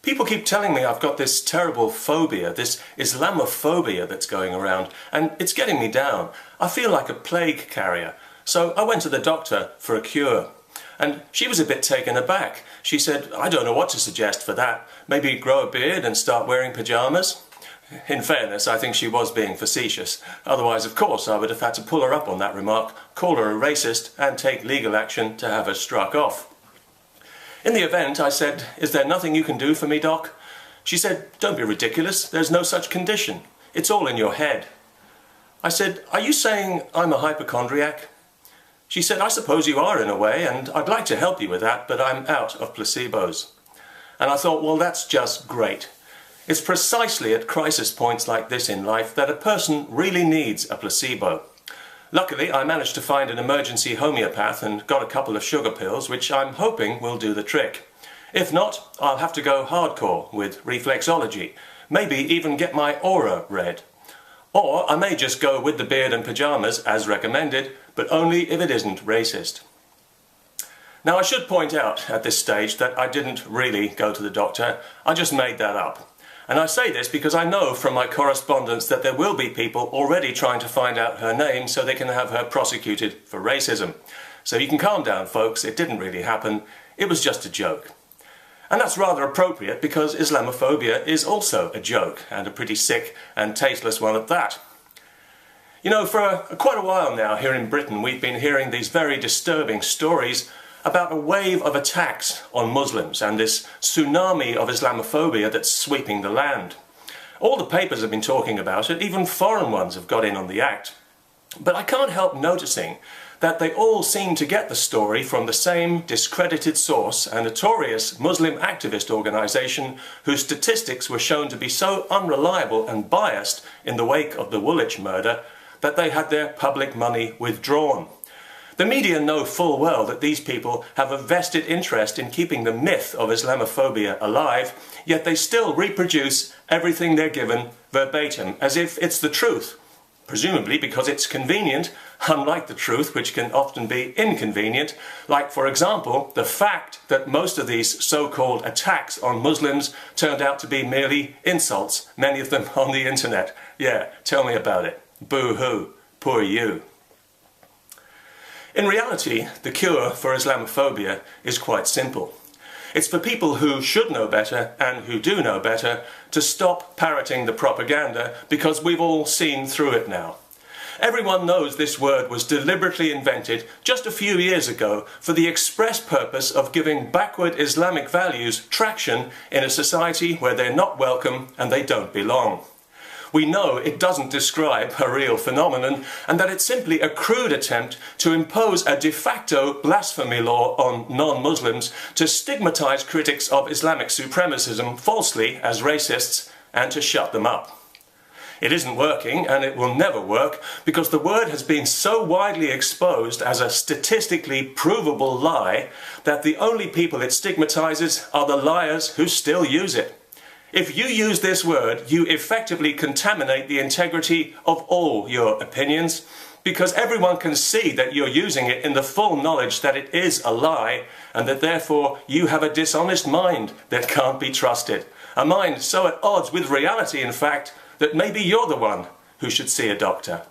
People keep telling me I've got this terrible phobia, this Islamophobia that's going around, and it's getting me down. I feel like a plague carrier. So I went to the doctor for a cure. And she was a bit taken aback. She said, I don't know what to suggest for that. Maybe grow a beard and start wearing pyjamas? In fairness, I think she was being facetious. Otherwise, of course, I would have had to pull her up on that remark, call her a racist, and take legal action to have her struck off. In the event, I said, is there nothing you can do for me, Doc? She said, don't be ridiculous. There's no such condition. It's all in your head. I said, are you saying I'm a hypochondriac? She said, I suppose you are in a way, and I'd like to help you with that, but I'm out of placebos. And I thought, well, that's just great. It's precisely at crisis points like this in life that a person really needs a placebo. Luckily, I managed to find an emergency homeopath and got a couple of sugar pills, which I'm hoping will do the trick. If not, I'll have to go hardcore with reflexology, maybe even get my aura read. Or I may just go with the beard and pyjamas as recommended, but only if it isn't racist. Now I should point out at this stage that I didn't really go to the doctor, I just made that up. And I say this because I know from my correspondence that there will be people already trying to find out her name so they can have her prosecuted for racism. So you can calm down, folks, it didn't really happen, it was just a joke. And that's rather appropriate because Islamophobia is also a joke, and a pretty sick and tasteless one at that. You know, for quite a while now here in Britain we've been hearing these very disturbing stories about a wave of attacks on Muslims and this tsunami of Islamophobia that's sweeping the land. All the papers have been talking about it, even foreign ones have got in on the act. But I can't help noticing that they all seem to get the story from the same discredited source, a notorious Muslim activist organisation whose statistics were shown to be so unreliable and biased in the wake of the Woolwich murder that they had their public money withdrawn. The media know full well that these people have a vested interest in keeping the myth of Islamophobia alive, yet they still reproduce everything they're given verbatim, as if it's the truth. Presumably because it's convenient, unlike the truth, which can often be inconvenient, like, for example, the fact that most of these so-called attacks on Muslims turned out to be merely insults, many of them on the internet. Yeah, tell me about it. Boo-hoo. Poor you. In reality, the cure for Islamophobia is quite simple. It's for people who should know better and who do know better to stop parroting the propaganda because we've all seen through it now. Everyone knows this word was deliberately invented just a few years ago for the express purpose of giving backward Islamic values traction in a society where they're not welcome and they don't belong. We know it doesn't describe a real phenomenon and that it's simply a crude attempt to impose a de facto blasphemy law on non-Muslims to stigmatize critics of Islamic supremacism falsely as racists and to shut them up. It isn't working, and it will never work, because the word has been so widely exposed as a statistically provable lie that the only people it stigmatizes are the liars who still use it. If you use this word, you effectively contaminate the integrity of all your opinions, because everyone can see that you're using it in the full knowledge that it is a lie, and that therefore you have a dishonest mind that can't be trusted. A mind so at odds with reality, in fact, that maybe you're the one who should see a doctor.